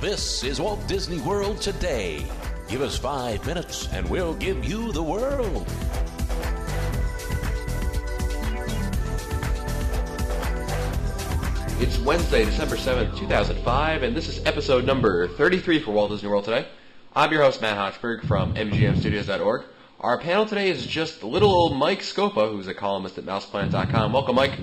This is Walt Disney World Today. Give us 5 minutes and we'll give you the world. It's Wednesday, December 7th, 2005, and this is episode number 33 for Walt Disney World Today. I'm your host, Matt Hochberg from MGMstudios.org. Our panel today is just little old Mike Scopa, who's a columnist at MousePlanet.com. Welcome, Mike.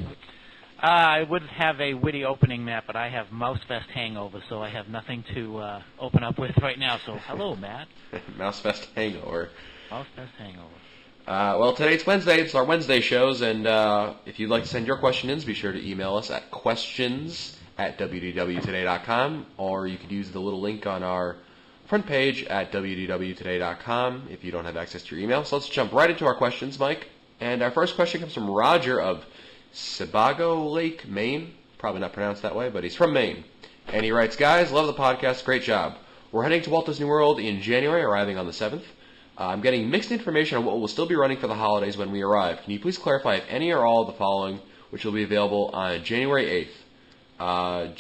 I would have a witty opening, Matt, but I have Mousefest hangover, so I have nothing to open up with right now. So, hello, Matt. Mousefest hangover. Mousefest hangover. Well, today's Wednesday. It's our Wednesday shows, and if you'd like to send your questions, be sure to email us at questions@wdwtoday.com, or you could use the little link on our front page at wdwtoday.com if you don't have access to your email. So let's jump right into our questions, Mike. And our first question comes from Roger of Sebago Lake, Maine. Probably not pronounced that way, but he's from Maine. And he writes, "Guys, love the podcast. Great job. We're heading to Walt Disney World in January, arriving on the 7th. I'm getting mixed information on what will still be running for the holidays when we arrive. Can you please clarify if any or all of the following, which will be available on January 8th? The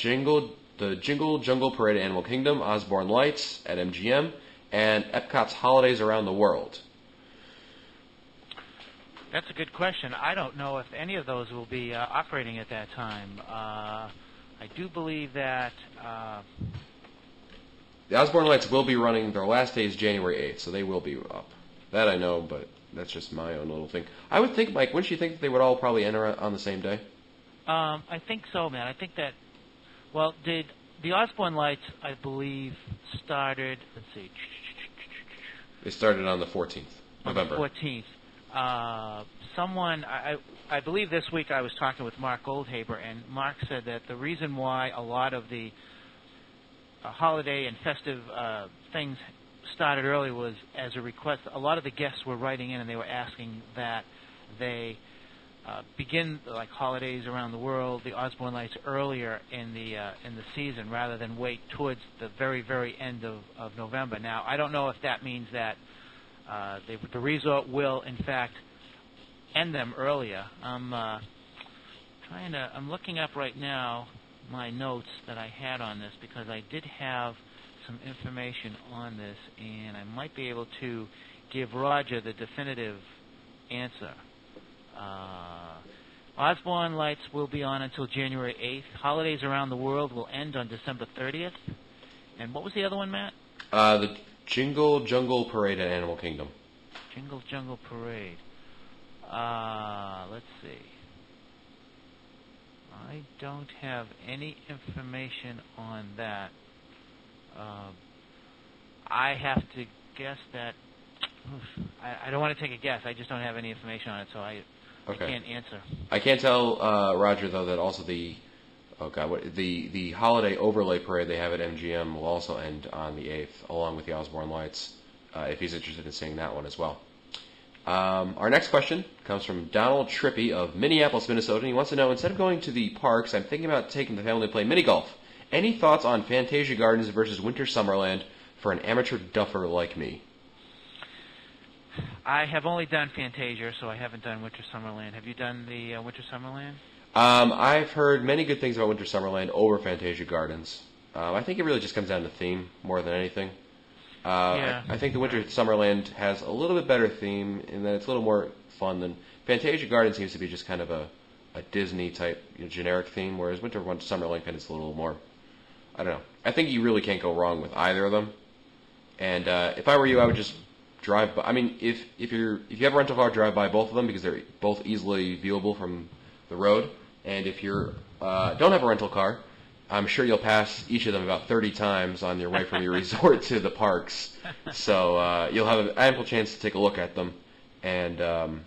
Jingle Jungle Parade at Animal Kingdom, Osborne Lights at MGM, and Epcot's Holidays Around the World." That's a good question. I don't know if any of those will be operating at that time. I do believe that... The Osborne Lights will be running. Their last day is January 8th, so they will be up. That I know, but that's just my own little thing. I would think, Mike, wouldn't you think that they would all probably enter on the same day? I think so, man. I think that... Well, did the Osborne Lights, I believe, started... Let's see. They started on the 14th, November. On the 14th. I believe this week I was talking with Mark Goldhaber, and Mark said that the reason why a lot of the holiday and festive things started early was as a request. A lot of the guests were writing in and they were asking that they begin like holidays around the world, the Osborne Lights, earlier in the season rather than wait towards the very, very end of November. Now, I don't know if that means that the resort will, in fact, end them earlier. I'm looking up right now my notes that I had on this because I did have some information on this, and I might be able to give Roger the definitive answer. Osborne Lights will be on until January 8th. Holidays Around the World will end on December 30th. And what was the other one, Matt? The Jingle Jungle Parade at Animal Kingdom. Jingle Jungle Parade. Let's see. I don't have any information on that. I have to guess that... I don't want to take a guess. I just don't have any information on it, so I can't answer. I can't tell Roger, though, that also the holiday overlay parade they have at MGM will also end on the 8th, along with the Osborne Lights, if he's interested in seeing that one as well. Our next question comes from Donald Trippy of Minneapolis, Minnesota, and he wants to know, instead of going to the parks, I'm thinking about taking the family to play mini golf. Any thoughts on Fantasia Gardens versus Winter Summerland for an amateur duffer like me? I have only done Fantasia, so I haven't done Winter Summerland. Have you done the Winter Summerland? I've heard many good things about Winter Summerland over Fantasia Gardens. I think it really just comes down to theme more than anything. I think the Winter Summerland has a little bit better theme in that it's a little more fun than Fantasia Gardens seems to be just kind of a Disney type generic theme, whereas Winter Summerland kind of is a little more, I don't know. I think you really can't go wrong with either of them. And if I were you, I would just drive by. I mean, if you have a rental car, drive by both of them because they're both easily viewable from the road. And if you don't have a rental car, I'm sure you'll pass each of them about 30 times on your way from your resort to the parks. So you'll have an ample chance to take a look at them. And I'm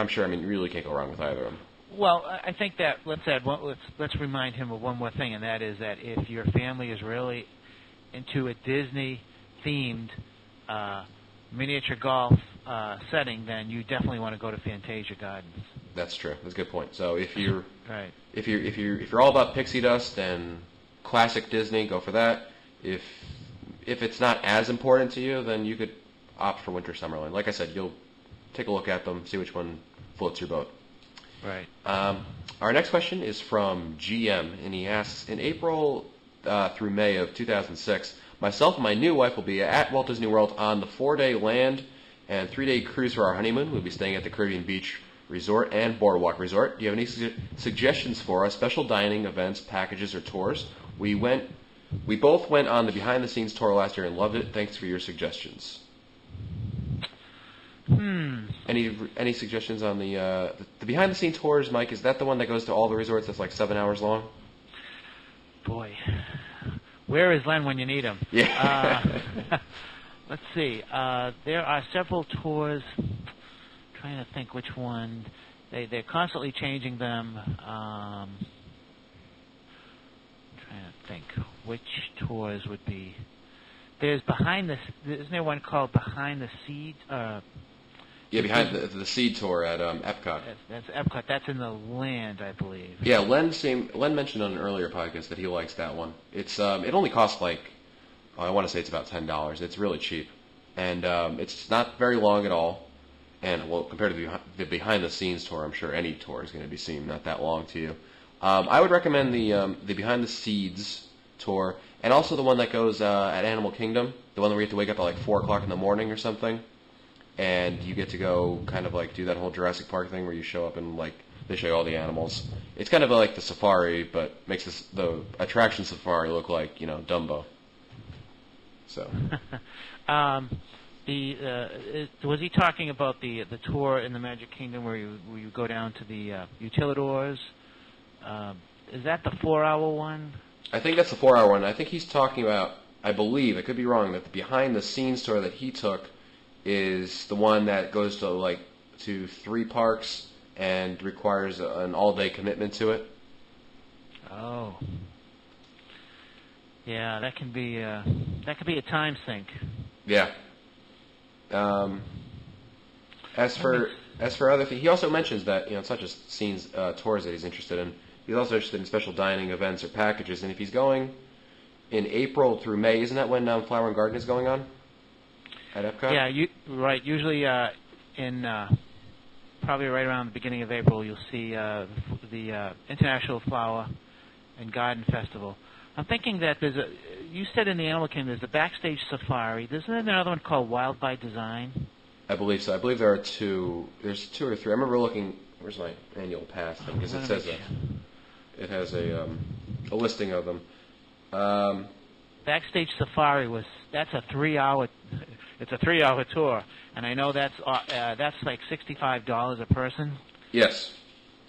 sure, you really can't go wrong with either of them. Well, I think that let's remind him of one more thing, and that is that if your family is really into a Disney-themed miniature golf setting, then you definitely want to go to Fantasia Gardens. That's true. That's a good point. So if you're right. if you're all about pixie dust and classic Disney, go for that. If it's not as important to you, then you could opt for Winter Summerland. Like I said, you'll take a look at them, see which one floats your boat. Right. Our next question is from GM, and he asks, in April through May of 2006. Myself and my new wife will be at Walt Disney World on the 4-day land and 3-day cruise for our honeymoon. We'll be staying at the Caribbean Beach Resort and Boardwalk Resort. Do you have any suggestions for us? Special dining, events, packages, or tours? We both went on the behind-the-scenes tour last year and loved it. Thanks for your suggestions. Any suggestions on the behind-the-scenes tours, Mike? Is that the one that goes to all the resorts that's like 7 hours long? Boy, where is Len when you need him? Yeah. Let's see. There are several tours. Trying to think which one. They're constantly changing them. Trying to think which tours would be. There's isn't there one called Behind the Seed? Yeah, behind the Seed tour at Epcot. That's Epcot. That's in the land, I believe. Yeah, Len mentioned on an earlier podcast that he likes that one. It only costs I want to say it's about $10. It's really cheap, and it's not very long at all. And well, compared to the behind the scenes tour, I'm sure any tour is going to seem not that long to you. I would recommend the Behind the Seeds tour, and also the one that goes at Animal Kingdom, the one where you have to wake up at like 4 o'clock in the morning or something. And you get to go kind of like do that whole Jurassic Park thing where you show up and like they show you all the animals. It's kind of like the safari, but makes the attraction safari look like Dumbo. So. Was he talking about the tour in the Magic Kingdom where you go down to the utilidors? Is that the 4-hour one? I think that's the 4-hour one. I think he's talking about. I believe I could be wrong. That the behind the scenes tour that he took is the one that goes to 3 parks and requires an all-day commitment to it. Oh, yeah, that can be a time sink. Yeah. As for other things, he also mentions that it's not just scenes tours that he's interested in. He's also interested in special dining events or packages. And if he's going in April through May, isn't that when Flower and Garden is going on? At Epcot? Yeah, right. Usually in probably right around the beginning of April, you'll see the International Flower and Garden Festival. I'm thinking that you said in the Animal Kingdom there's a backstage safari. Isn't there another one called Wild by Design? I believe so. I believe there are 2. There's 2 or 3. I remember looking. Where's my annual pass? Because it says it has a listing of them. Backstage Safari that's a 3-hour. It's a 3-hour tour, and I know that's like $65 a person. Yes,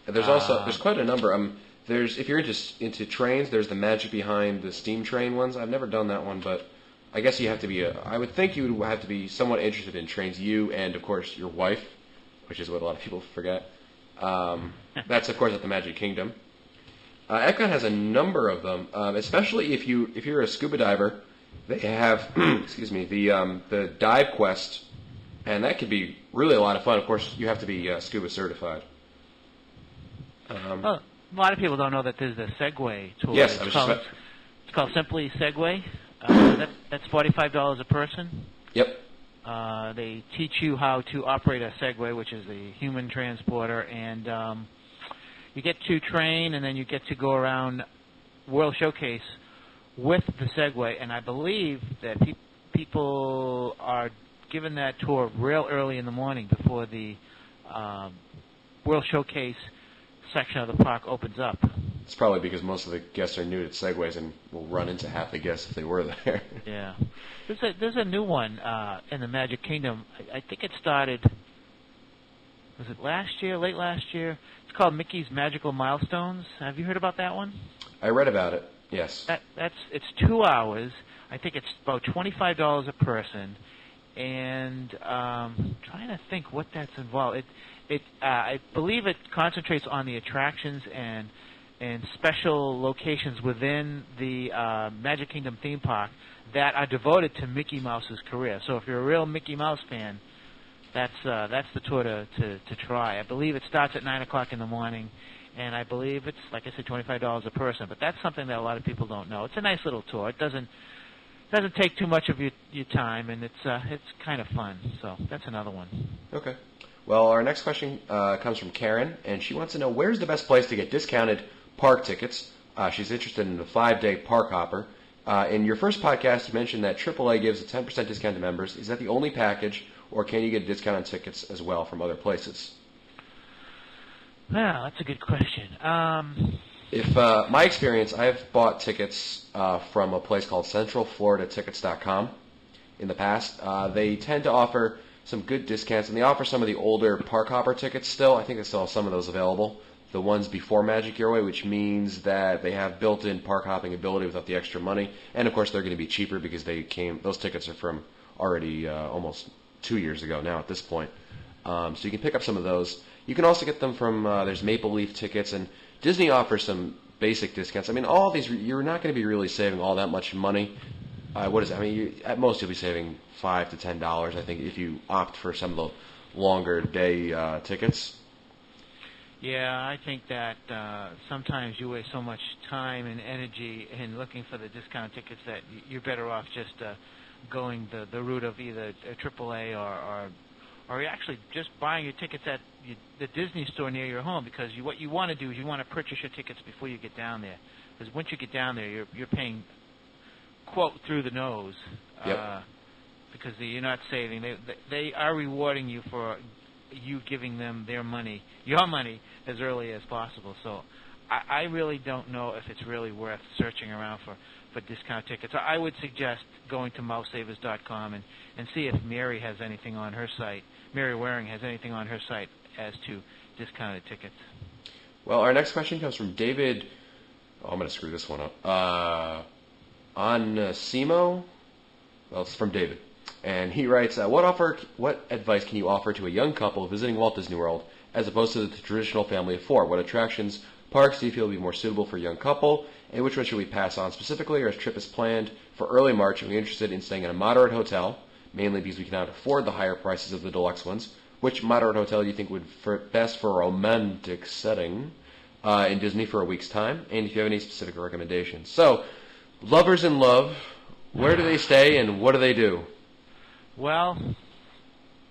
there's quite a number. If you're into trains, there's the Magic Behind the Steam Train ones. I've never done that one, but I guess you have to be I would think you would have to be somewhat interested in trains. You and of course your wife, which is what a lot of people forget. That's of course at the Magic Kingdom. Epcot has a number of them, especially if you're a scuba diver. They have the Dive Quest, and that could be really a lot of fun. Of course, you have to be scuba certified. Well, a lot of people don't know that there's a Segway tour. Yes, it's called Simply Segway. That's $45 a person. Yep. They teach you how to operate a Segway, which is a human transporter, and you get to train, and then you get to go around World Showcase with the Segway. And I believe that people are given that tour real early in the morning before the World Showcase section of the park opens up. It's probably because most of the guests are new to Segways and will run into half the guests if they were there. Yeah. There's a new one in the Magic Kingdom. I think it started, was it late last year? It's called Mickey's Magical Milestones. Have you heard about that one? I read about it, yes. It's 2 hours. I think it's about $25 a person. And trying to think what that's involved. I believe it concentrates on the attractions and special locations within the Magic Kingdom theme park that are devoted to Mickey Mouse's career. So if you're a real Mickey Mouse fan, that's the tour to try. I believe it starts at 9 o'clock in the morning, and I believe it's, like I said, $25 a person. But that's something that a lot of people don't know. It's a nice little tour. It doesn't take too much of your time, and it's kind of fun. So that's another one. Okay. Well, our next question comes from Karen, and she wants to know, where's the best place to get discounted park tickets? She's interested in a 5-day park hopper. In your first podcast, you mentioned that AAA gives a 10% discount to members. Is that the only package, or can you get a discount on tickets as well from other places? Well, that's a good question. If my experience, I've bought tickets from a place called CentralFloridaTickets.com in the past. They tend to offer some good discounts, and they offer some of the older park hopper tickets still. I think they still have some of those available. The ones before Magic Your Way, which means that they have built-in park hopping ability without the extra money. And of course, they're going to be cheaper because those tickets are from already almost 2 years ago now at this point. So you can pick up some of those. You can also get them from there's Maple Leaf tickets, and Disney offers some basic discounts. I mean, all of these you're not going to be really saving all that much money. What is it? I mean, at most you'll be saving $5 to $10, I think, if you opt for some of the longer day tickets. Yeah, I think that sometimes you waste so much time and energy in looking for the discount tickets that you're better off just going the route of either AAA or actually just buying your tickets at the Disney store near your home, because what you want to do is you want to purchase your tickets before you get down there. Because once you get down there, you're paying, quote, through the nose. Yep. Because you're not saving. They are rewarding you for you giving them your money, as early as possible. So I really don't know if it's really worth searching around for discount tickets. I would suggest going to mousesavers.com and see if Mary has anything on her site. Mary Waring has anything on her site as to discounted tickets. Well, our next question comes from David. Oh, I'm going to screw this one up. On Simo. Well, it's from David. And he writes, what advice can you offer to a young couple visiting Walt Disney World as opposed to the traditional family of 4? What attractions, parks do you feel would be more suitable for a young couple? And which one should we pass on specifically? Our trip is planned for early March, and we're interested in staying in a moderate hotel, mainly because we cannot afford the higher prices of the deluxe ones. Which moderate hotel do you think would best for a romantic setting in Disney for a week's time? And if you have any specific recommendations. So, lovers in love, where do they stay and what do they do? Well,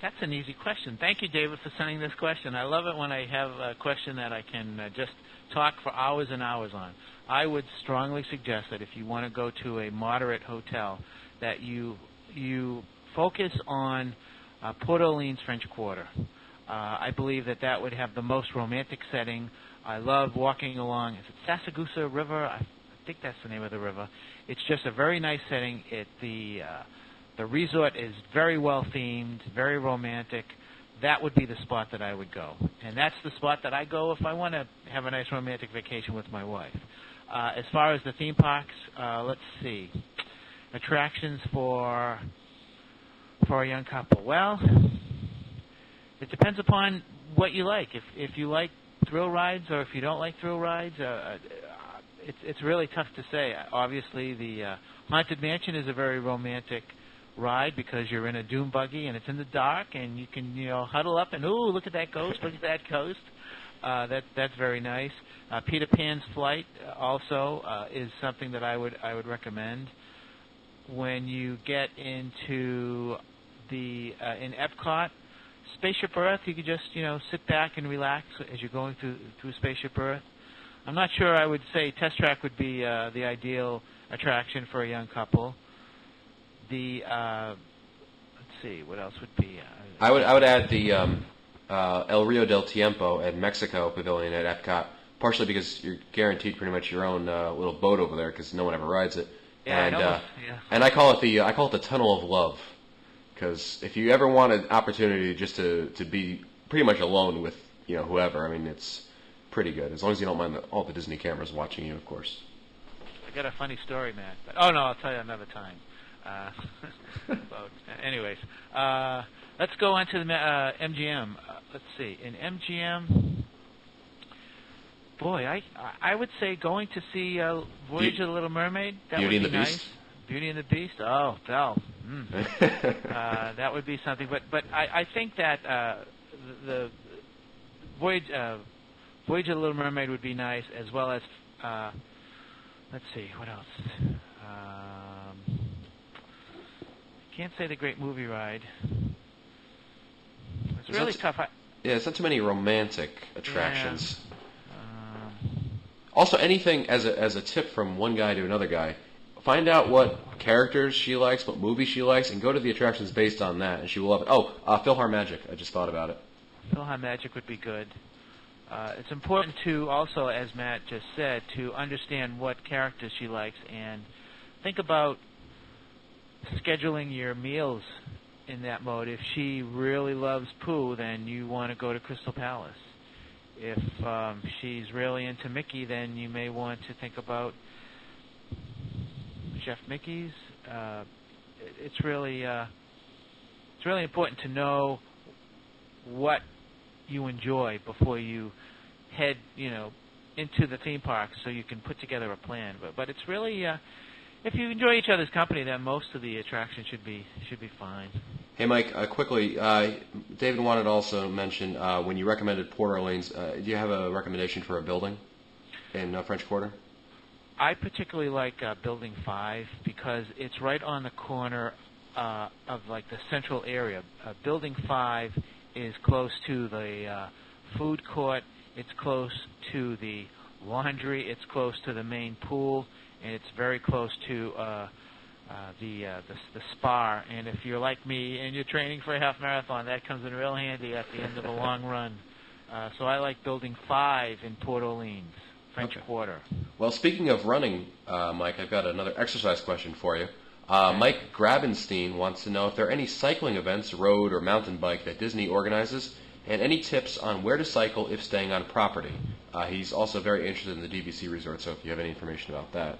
that's an easy question. Thank you, David, for sending this question. I love it when I have a question that I can just talk for hours and hours on. I would strongly suggest that if you want to go to a moderate hotel, that you focus on Port Orleans French Quarter. I believe that would have the most romantic setting. I love walking along. Is it Sassagusa River? I think that's the name of the river. It's just a very nice setting. The resort is very well themed, very romantic. That would be the spot that I would go. And that's the spot that I go if I want to have a nice romantic vacation with my wife. As far as the theme parks, let's see. Attractions for a young couple. Well, it depends upon what you like. If you like thrill rides or if you don't like thrill rides, it's really tough to say. Obviously, the Haunted Mansion is a very romantic ride because you're in a dune buggy and it's in the dark and you can huddle up and look at that ghost, look at that ghost. That's very nice. Peter Pan's Flight also is something that I would recommend. When you get into in Epcot, Spaceship Earth, you could just sit back and relax as you're going through Spaceship Earth. I'm not sure I would say Test Track would be the ideal attraction for a young couple. Let's see, what else would be? I would add the El Rio del Tiempo at Mexico Pavilion at Epcot, partially because you're guaranteed pretty much your own little boat over there because no one ever rides it. Yeah, and I call it the Tunnel of Love, because if you ever want an opportunity just to be pretty much alone with whoever, I mean it's pretty good as long as you don't mind all the Disney cameras watching you, of course. I got a funny story, Matt. But, oh no, I'll tell you another time. Anyways, let's go on to the MGM. Let's see. In MGM, boy, I would say going to see Voyage of the Little Mermaid. That Beauty would and be the nice. Beast. Beauty and the Beast. Oh, Belle. That would be something. But I think that the Voyage of the Little Mermaid would be nice, as well as let's see, what else? Can't say the Great Movie Ride. It's really tough. Yeah, it's not too many romantic attractions. Yeah. Also, anything as a tip from one guy to another guy, find out what characters she likes, what movies she likes, and go to the attractions based on that, and she will love it. Oh, PhilharMagic. I just thought about it. PhilharMagic would be good. It's important to also, as Matt just said, to understand what characters she likes and think about scheduling your meals in that mode. If she really loves Pooh, then you want to go to Crystal Palace. If she's really into Mickey, then you may want to think about Chef Mickey's. It's really important to know what you enjoy before you head, into the theme park, so you can put together a plan. But it's really, if you enjoy each other's company, then most of the attractions should be fine. Hey, Mike, quickly, David wanted to also mention when you recommended Port Orleans, do you have a recommendation for a building in French Quarter? I particularly like Building 5 because it's right on the corner of like the central area. Building 5 is close to the food court, it's close to the laundry, it's close to the main pool, and it's very close to the spa. And if you're like me and you're training for a half marathon, that comes in real handy at the end of a long run. So I like Building 5 in Port Orleans, French Quarter. Well, speaking of running, Mike, I've got another exercise question for you. Mike Grabenstein wants to know if there are any cycling events, road or mountain bike, that Disney organizes, and any tips on where to cycle if staying on property. He's also very interested in the DVC resort, so if you have any information about that.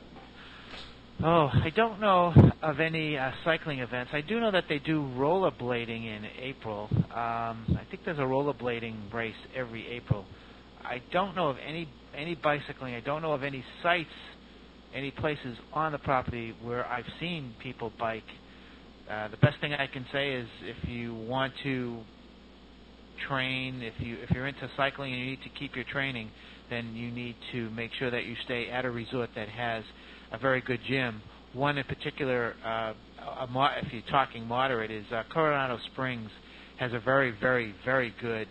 Oh, I don't know of any cycling events. I do know that they do rollerblading in April. I think there's a rollerblading race every April. I don't know of any bicycling. I don't know of any sites, any places on the property where I've seen people bike. The best thing I can say is if you want to train, if you're into cycling and you need to keep your training, then you need to make sure that you stay at a resort that has a very good gym. One in particular, if you're talking moderate, is Coronado Springs has a very, very, very good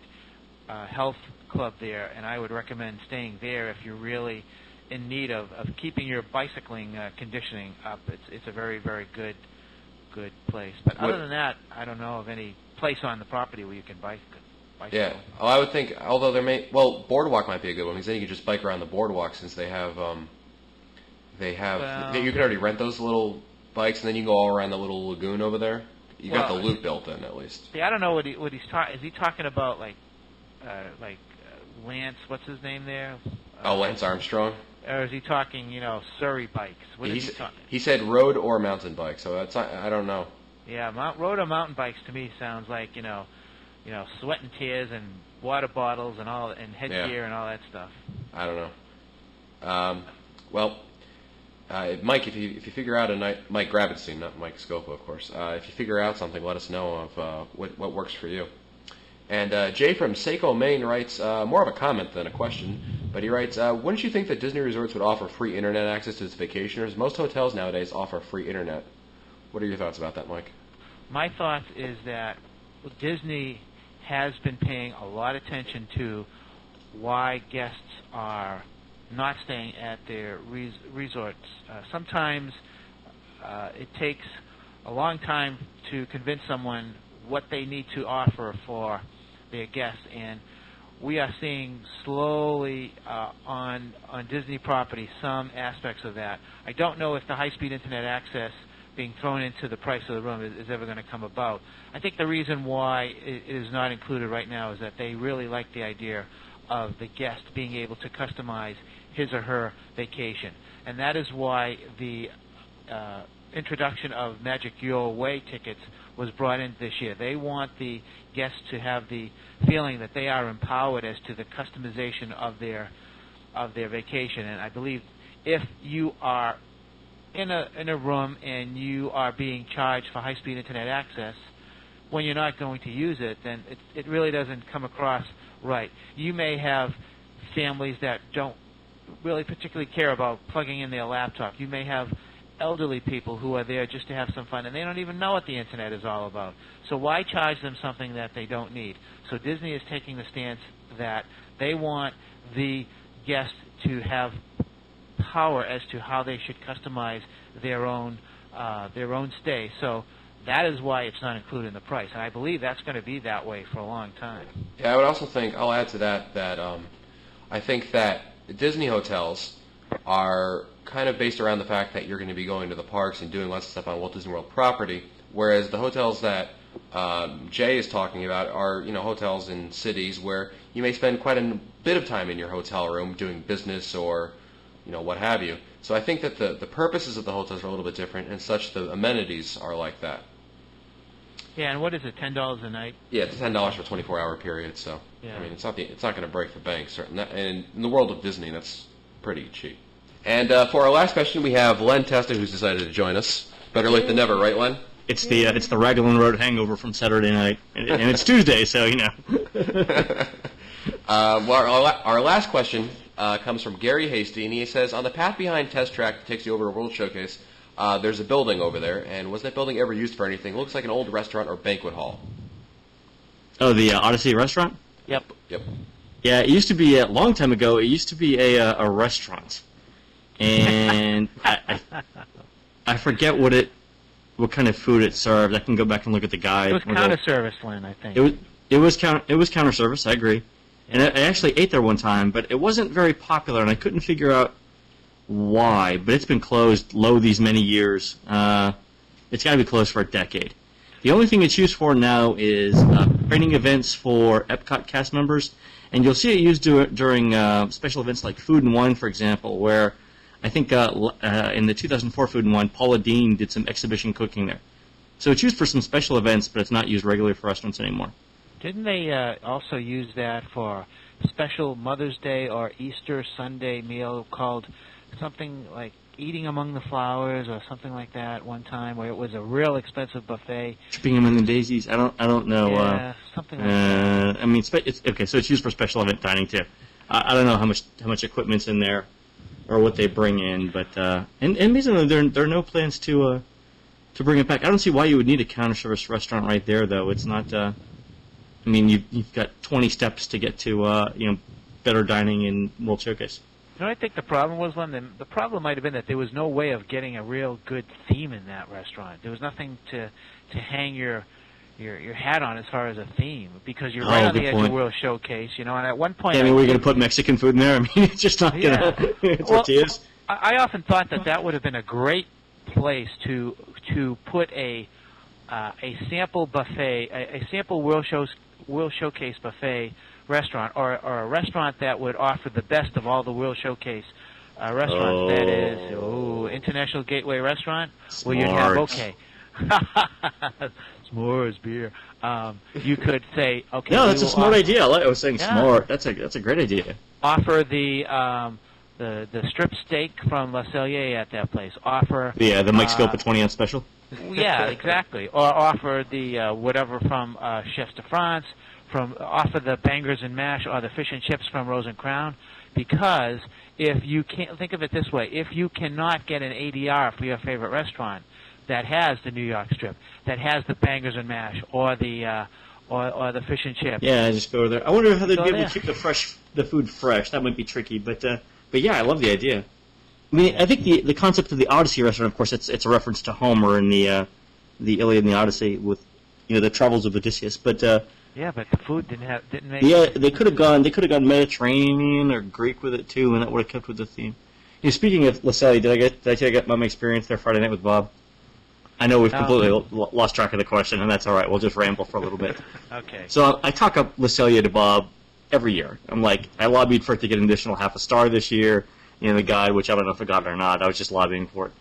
health club there, and I would recommend staying there if you're really in need of keeping your bicycling conditioning up. It's a very, very good place. But other than that, I don't know of any place on the property where you can bicycle. Yeah. Oh, I would think, although Boardwalk might be a good one, because then you can just bike around the boardwalk, since you can already rent those little bikes, and then you can go all around the little lagoon over there. You got the loop built in, at least. See, I don't know what he's talking. Is he talking about like Lance? What's his name there? Lance Armstrong. Or is he talking, Surrey bikes? What is he talking? He said road or mountain bike, so I don't know. Yeah, road or mountain bikes to me sounds like sweat and tears and water bottles and all and headgear and all that stuff. I don't know. Well, Mike, if you figure out Mike Grabenstein, not Mike Scopo, of course. If you figure out something, let us know of what works for you. And Jay from Saco, Maine writes more of a comment than a question, but he writes, wouldn't you think that Disney resorts would offer free internet access to its vacationers? Most hotels nowadays offer free internet. What are your thoughts about that, Mike? My thoughts is that Disney has been paying a lot of attention to why guests are not staying at their resorts. Sometimes it takes a long time to convince someone what they need to offer for their guests, and we are seeing slowly on Disney property some aspects of that. I don't know if the high-speed internet access being thrown into the price of the room is ever going to come about. I think the reason why it is not included right now is that they really like the idea of the guest being able to customize his or her vacation, and that is why the introduction of Magic Your Way tickets was brought in this year. They want the guests to have the feeling that they are empowered as to the customization of their vacation. And I believe if you are in a room and you are being charged for high-speed internet access when you're not going to use it, then it really doesn't come across right. You may have families that don't really particularly care about plugging in their laptop. You may have elderly people who are there just to have some fun, and they don't even know what the internet is all about. So why charge them something that they don't need? So Disney is taking the stance that they want the guests to have power as to how they should customize their own stay. So that is why it's not included in the price, and I believe that's going to be that way for a long time. Yeah, I would also think, I'll add to that, I think that Disney hotels are kind of based around the fact that you're going to be going to the parks and doing lots of stuff on Walt Disney World property, whereas the hotels that Jay is talking about are, hotels in cities where you may spend quite a bit of time in your hotel room doing business or, what have you. So I think that the purposes of the hotels are a little bit different, and such the amenities are like that. Yeah, and what is it, $10 a night? Yeah, it's $10 for a 24-hour period. So yeah. I mean, it's not going to break the bank, certainly. And in the world of Disney, that's pretty cheap. And for our last question, we have Len Testa, who's decided to join us. Better late than never, right, Len? It's the Raglan Road hangover from Saturday night, and it's Tuesday, so Well, our last question comes from Gary Hasty, and he says, on the path behind Test Track that takes you over to World Showcase, there's a building over there, and was that building ever used for anything? It looks like an old restaurant or banquet hall. Oh, the Odyssey restaurant? Yep. Yeah, it used to be, a long time ago, it used to be a restaurant. And I forget what kind of food it served. I can go back and look at the guide. It was counter service, Lynn, I think. It was counter service, I agree. And I actually ate there one time, but it wasn't very popular, and I couldn't figure out why. But it's been closed these many years. It's got to be closed for a decade. The only thing it's used for now is training events for Epcot cast members, and you'll see it used during special events like Food and Wine, for example, where I think in the 2004 Food and Wine, Paula Deen did some exhibition cooking there. So it's used for some special events, but it's not used regularly for restaurants anymore. Didn't they also use that for special Mother's Day or Easter Sunday meal called something like Eating Among the Flowers or something like that one time, where it was a real expensive buffet? Tripping Among the Daisies? I don't know. Yeah, something like that. I mean, okay, so it's used for special event dining too. I don't know how much equipment's in there or what they bring in, but and basically there are no plans to bring it back. I don't see why you would need a counter service restaurant right there, though. It's not. I mean, you've got 20 steps to get to better dining in World Showcase. I think the problem was, Lynn, the problem might have been that there was no way of getting a real good theme in that restaurant. There was nothing to hang your hat on as far as a theme, because you're right on the edge of World Showcase, and at one point... Yeah, I mean, we're going to put Mexican food in there? I mean, it's just not going to... It's tortillas. I often thought that would have been a great place to put a sample buffet, a sample World Showcase buffet restaurant, or a restaurant that would offer the best of all the World Showcase restaurants. That is, International Gateway Restaurant, where you'd have, okay, s'mores beer. You could say, okay. No, that's a smart idea. I was saying smart. That's a great idea. Offer the strip steak from Le Cellier at that place. Offer the Mike Scopa 20-ounce special. Yeah, exactly. Or offer the whatever from Chefs de France. Offer the bangers and mash or the fish and chips from Rose and Crown, because if you can't, think of it this way, if you cannot get an ADR for your favorite restaurant that has the New York strip, that has the bangers and mash or the fish and chips, yeah, just go there. I wonder how they'd be able to keep the food fresh. That might be tricky, but yeah, I love the idea. I mean, I think the concept of the Odyssey restaurant, of course, it's a reference to Homer in the Iliad and the Odyssey with the travels of Odysseus, but. Yeah, but the food didn't make. Yeah, they could have gone Mediterranean or Greek with it too, and that would have kept with the theme. Speaking of Le Cellier, did I tell you about my experience there Friday night with Bob? I know we've completely lost track of the question, and that's all right. We'll just ramble for a little bit. Okay. So I talk up Le Cellier to Bob every year. I'm like, I lobbied for it to get an additional half a star this year in the guide, which I don't know if I got it or not. I was just lobbying for it,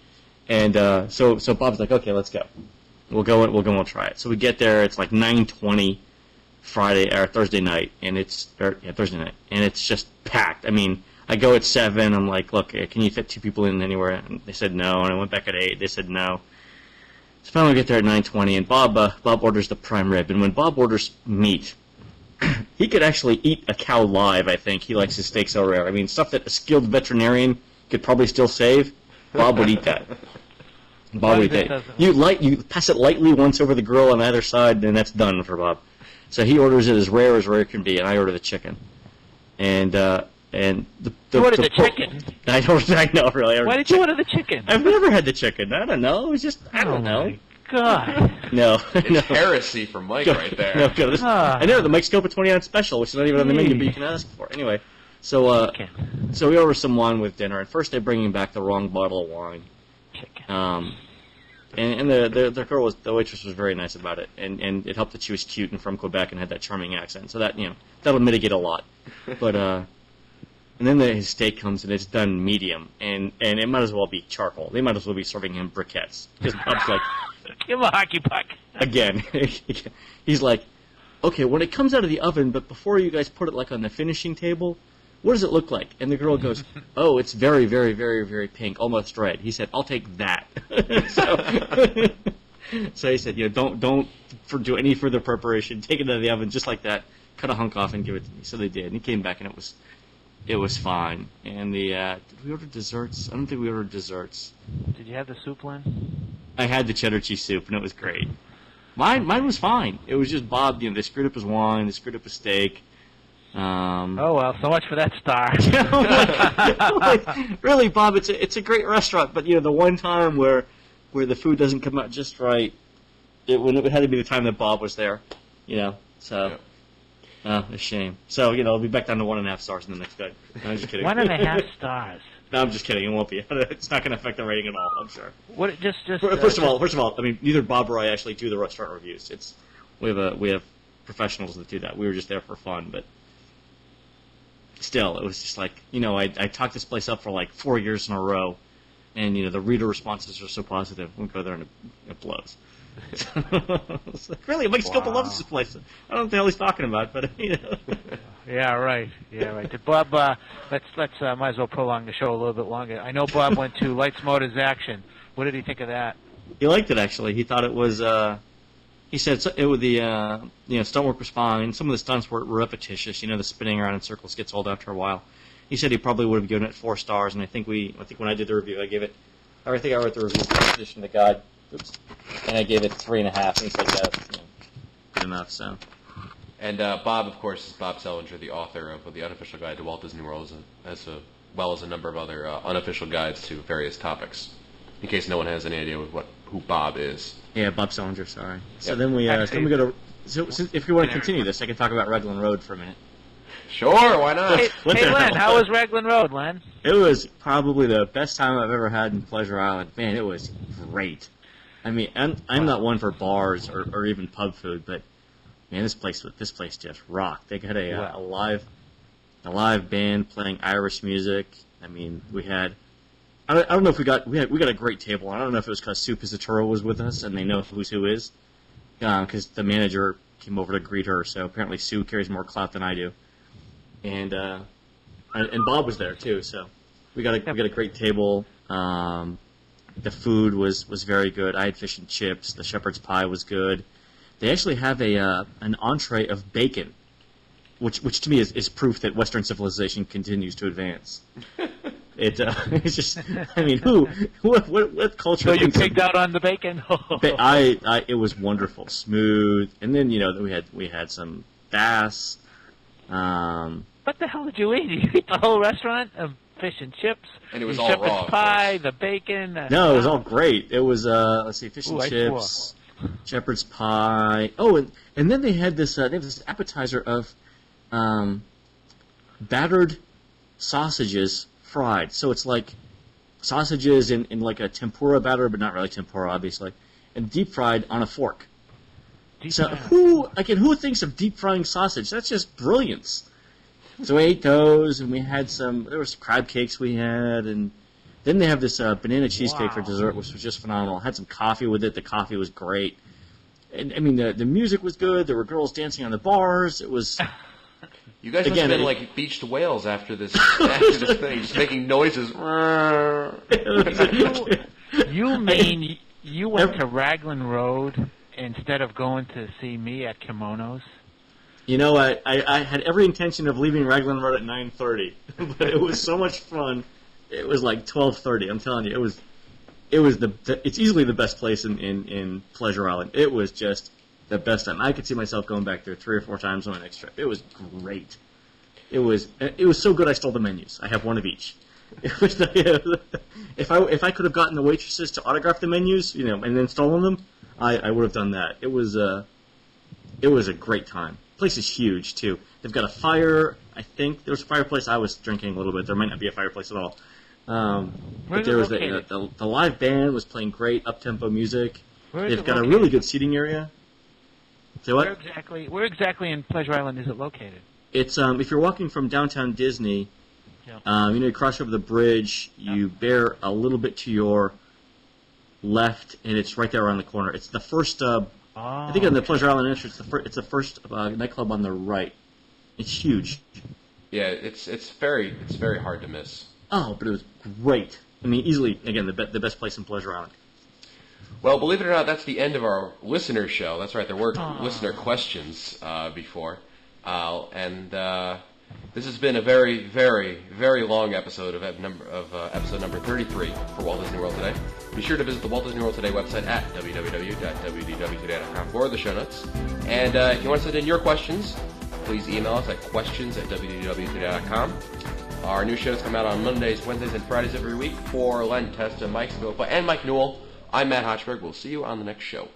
and so Bob's like, okay, let's go. We'll go and we'll try it. So we get there. It's like 9:20. Friday or Thursday night, and Thursday night, and it's just packed. I mean, I go at 7. I'm like, look, can you fit 2 people in anywhere? And they said no. And I went back at 8. They said no. So finally, we get there at 9:20, and Bob orders the prime rib. And when Bob orders meat, he could actually eat a cow live. I think he likes his steak so rare. I mean, stuff that a skilled veterinarian could probably still save. Bob would eat that. Bob would eat that. You pass it lightly once over the grill on either side, and that's done for Bob. So he orders it as rare can be, and I order the chicken. And And you ordered the chicken. I know, really. Why did you order the chicken? I've never had the chicken. I don't know. It was just, I don't know. God. No. It's heresy from Mike right there. I know, the Mike's Scopa 20-ounce special, which is not even on the menu, but you can ask for. Anyway, so we order some wine with dinner, and first they're bringing back the wrong bottle of wine. Chicken. And the girl the waitress was very nice about it, and it helped that she was cute and from Quebec and had that charming accent, so that, that'll mitigate a lot. But, and then his steak comes and it's done medium, and it might as well be charcoal. They might as well be serving him briquettes. Because Bob's like, give him a hockey puck. Again, he's like, okay, when it comes out of the oven, but before you guys put it like on the finishing table, what does it look like? And the girl goes, oh, it's very, very, very, very pink, almost red. He said, I'll take that. So he said, don't do any further preparation. Take it out of the oven just like that. Cut a hunk off and give it to me. So they did. And he came back and it was fine. And did we order desserts? I don't think we ordered desserts. Did you have the soup, Len? I had the cheddar cheese soup, and it was great. Mine was fine. It was just Bob, they screwed up his wine, they screwed up his steak. Oh, well, so much for that star. Really, Bob, it's a great restaurant, but, the one time where the food doesn't come out just right, it had to be the time that Bob was there, so... Yeah. A shame. So, it'll be back down to 1.5 stars in the next day. No, I'm just kidding. 1.5 stars. No, I'm just kidding. It won't be. It's not going to affect the rating at all, I'm sure. What? First of all, I mean, neither Bob or I actually do the restaurant reviews. We have professionals that do that. We were just there for fun, but still, it was just like, I talked this place up for like 4 years in a row, and, the reader responses are so positive. We go there and it blows. It's like, really, Mike Scopa loves this place. I don't know what the hell he's talking about, but Yeah, right. Did Bob? Let's might as well prolong the show a little bit longer. I know Bob went to Lights Motors Action. What did he think of that? He liked it, actually. He thought it was. He said it was stunt work was fine. Some of the stunts were repetitious. The spinning around in circles gets old after a while. He said he probably would have given it 4 stars, and I think when I did the review, I wrote the review position to God. Oops. And I gave it 3.5, and he said that's good enough. So. And Bob, of course, is Bob Sellinger, the author of The Unofficial Guide to Walt Disney World, as well as a number of other unofficial guides to various topics. In case no one has any idea who Bob is. Yeah, Bob Sellinger. Sorry. So then we go to. So if you want to continue this, I can talk about Raglan Road for a minute. Sure, why not? Hey Len, how was Raglan Road, Len? It was probably the best time I've ever had in Pleasure Island. Man, it was great. I mean, I'm not one for bars or even pub food, but man, this place just rocked. They got a live band playing Irish music. I mean, we had. I don't know if we got a great table. I don't know if it was because Sue Pizzaturo was with us and they know who is, because the manager came over to greet her. So apparently Sue carries more clout than I do, and Bob was there too. So we got a great table. The food was very good. I had fish and chips. The shepherd's pie was good. They actually have an entree of bacon, which to me is proof that Western civilization continues to advance. It's just, I mean, what culture? So you picked out on the bacon? It was wonderful, smooth, and then we had some bass. What the hell did you eat? You eat the whole restaurant of fish and chips, and it was all shepherd's raw, pie, the bacon. No, it was all great. It was fish and chips, shepherd's pie. Oh, and then they had this appetizer of battered sausages fried. So it's like sausages in like a tempura batter, but not really tempura, obviously, and deep fried on a fork. Who thinks of deep frying sausage? That's just brilliance. So we ate those, and we had there was crab cakes we had, and then they have this banana cheesecake for dessert, which was just phenomenal. Had some coffee with it. The coffee was great. And, I mean, the music was good. There were girls dancing on the bars. It was... You guys must have been like beached whales after this thing, just making noises. You mean you went to Raglan Road instead of going to see me at Kimonos? I had every intention of leaving Raglan Road at 9:30, but it was so much fun. It was like 12:30. I'm telling you, it's easily the best place in Pleasure Island. It was just the best time. I could see myself going back there 3 or 4 times on my next trip. It was great. It was so good I stole the menus. I have one of each. It was if I could have gotten the waitresses to autograph the menus, and then stolen them, I would have done that. It was a great time. The place is huge too. They've got a fire. I think there was a fireplace. I was drinking a little bit. There might not be a fireplace at all. But there was the live band was playing great up-tempo music. They've got a really good seating area. Say what? Where exactly in Pleasure Island is it located? It's if you're walking from downtown Disney, you cross over the bridge, you bear a little bit to your left, and it's right there around the corner. It's the first. I think on the Pleasure Island entrance, it's the first nightclub on the right. It's huge. Yeah, it's very hard to miss. Oh, but it was great. I mean, easily again the best place in Pleasure Island. Well, believe it or not, that's the end of our listener show. That's right, there were listener questions before. This has been a very, very, very long episode of episode number 33 for Walt Disney World Today. Be sure to visit the Walt Disney World Today website at www.wdwtoday.com for the show notes. And if you want to send in your questions, please email us at questions@wdwtoday.com. Our new shows come out on Mondays, Wednesdays, and Fridays every week. For Len Testa, Mike Scopa, and Mike Newell, I'm Matt Hochberg. We'll see you on the next show.